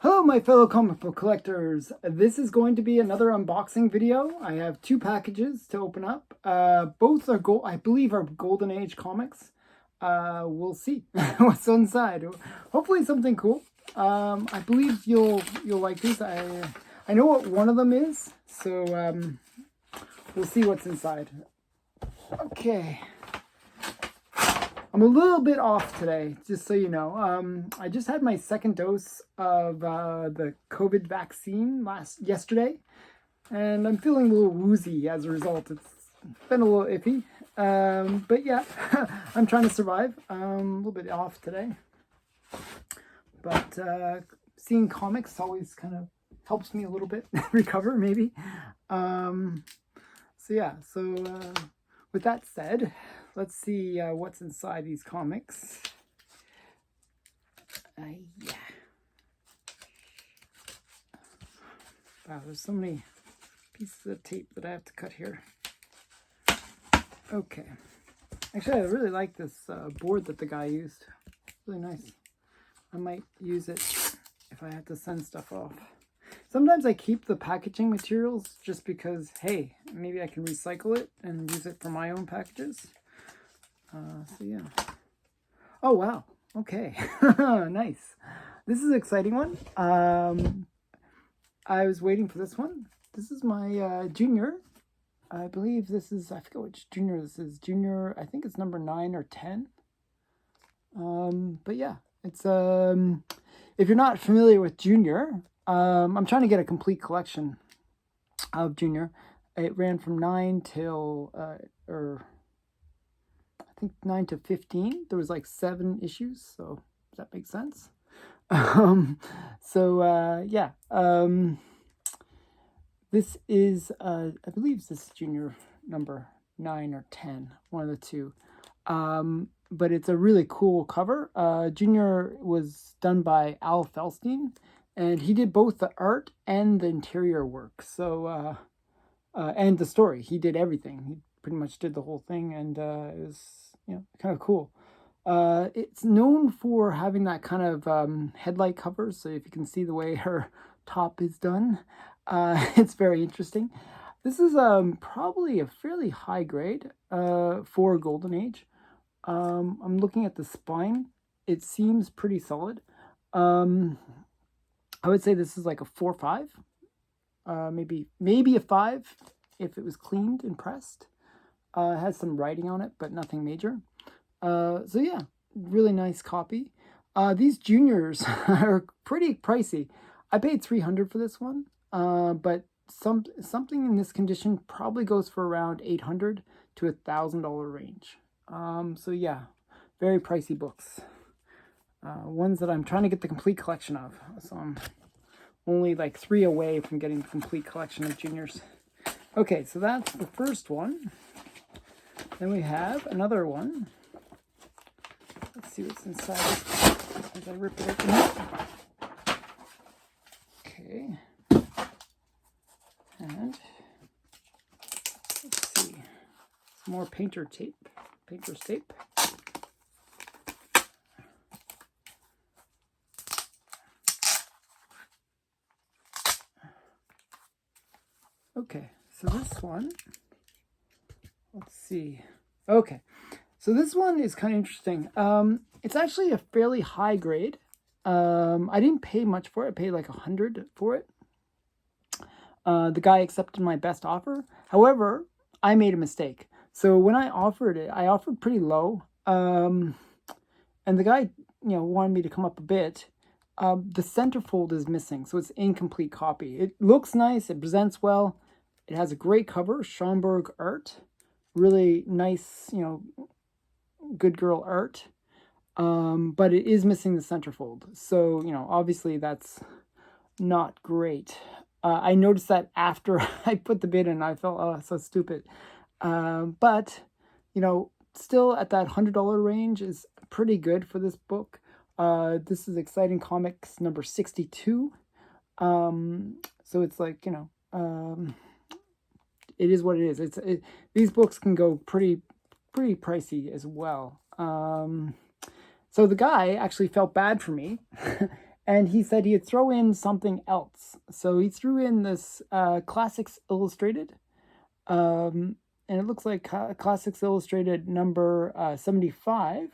Hello my fellow comic book collectors, this is going to be another unboxing video. I have two packages to open up. Both are I believe are Golden Age comics. We'll see what's inside. Hopefully something cool. I believe you'll like these. I know what one of them is, so we'll see what's inside. Okay. I'm a little bit off today, just so you know. I just had my second dose of the COVID vaccine yesterday, and I'm feeling a little woozy as a result. It's been a little iffy, but yeah, I'm trying to survive. A little bit off today, but seeing comics always kind of helps me a little bit recover, maybe. So yeah, with that said, let's see what's inside these comics. Yeah. Wow, there's so many pieces of tape that I have to cut here. Okay. Actually, I really like this board that the guy used. Really nice. I might use it if I have to send stuff off. Sometimes I keep the packaging materials just because, hey, maybe I can recycle it and use it for my own packages. So yeah. Oh wow. Okay. Nice. This is an exciting one. I was waiting for this one. This is my junior. I believe this is, I forget which junior this is. Junior, I think it's number 9 or 10. But yeah, it's if you're not familiar with Junior, I'm trying to get a complete collection of Junior. It ran from 9 till I think 9 to 15. There was like 7 issues, so does that make sense? Yeah. This is I believe this is Junior number 9 or 10, one of the two. But it's a really cool cover. Junior was done by Feldstein, and he did both the art and the interior work. So and the story, he did everything. He pretty much did the whole thing, and it was, you know, kind of cool. It's known for having that kind of headlight cover, so if you can see the way her top is done, it's very interesting. This is probably a fairly high grade for Golden Age. I'm looking at the spine. It seems pretty solid. I would say this is like a 4.5. Maybe a 5 if it was cleaned and pressed. It has some writing on it, but nothing major. So yeah, really nice copy. These juniors are pretty pricey. I paid $300 for this one, but something in this condition probably goes for around $800 to $1,000 range. So yeah, very pricey books. Ones that I'm trying to get the complete collection of. So I'm only like 3 away from getting the complete collection of juniors. Okay, so that's the first one. Then we have another one. Let's see what's inside as I rip it open. Okay. And let's see. Some more painter's tape. Okay, so this one, let's see. Okay, so this one is kind of interesting. It's actually a fairly high grade. I didn't pay much for it. I paid like $100 for it. The guy accepted my best offer. However, I made a mistake. So when I offered it, I offered pretty low. And the guy, you know, wanted me to come up a bit. The centerfold is missing, so it's incomplete copy. It looks nice. It presents well. It has a great cover, Schomburg art. Really nice, you know, good girl art. But it is missing the centerfold. So, you know, obviously that's not great. I noticed that after I put the bid in. I felt, oh, so stupid. But, you know, still at that $100 range is pretty good for this book. This is Exciting Comics number 62. So it's like, you know, it is what it is. These books can go pretty pricey as well. So the guy actually felt bad for me And he said he'd throw in something else. So he threw in this Classics Illustrated. And it looks like Classics Illustrated number 75.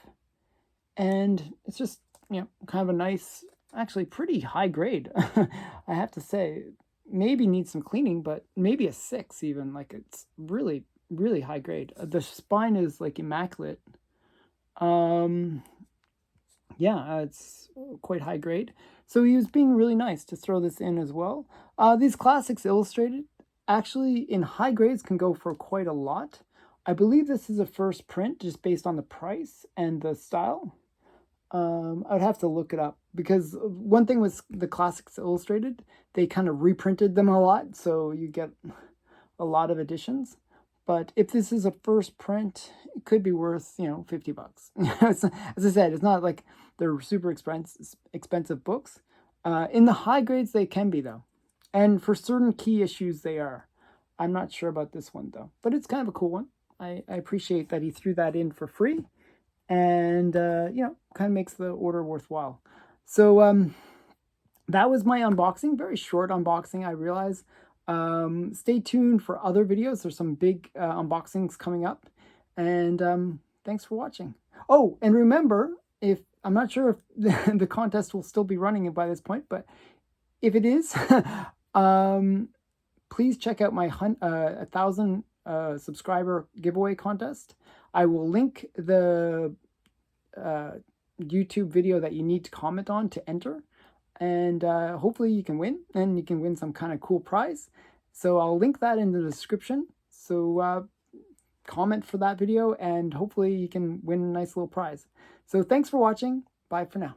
And it's just, kind of a nice, actually pretty high grade, I have to say. Maybe needs some cleaning, but maybe a 6 even. Like, it's really, really high grade. The spine is like immaculate. Yeah, it's quite high grade. So he was being really nice to throw this in as well. These Classics Illustrated actually in high grades can go for quite a lot. I believe this is a first print just based on the price and the style. I'd have to look it up, because one thing with the Classics Illustrated, they kind of reprinted them a lot, so you get a lot of editions. But if this is a first print, it could be worth, $50. As I said, it's not like they're super expensive books. In the high grades, they can be, though. And for certain key issues, they are. I'm not sure about this one, though. But it's kind of a cool one. I appreciate that he threw that in for free. And, kind of makes the order worthwhile. So that was my unboxing. Very short unboxing, I realize. Stay tuned for other videos. There's some big unboxings coming up. And thanks for watching. Oh, and remember, I'm not sure if the contest will still be running by this point, but if it is, please check out my 1,000 subscriber giveaway contest. I will link the YouTube video that you need to comment on to enter. And hopefully you can win, and you can win some kind of cool prize. So I'll link that in the description. So comment for that video, and hopefully you can win a nice little prize. So thanks for watching. Bye for now.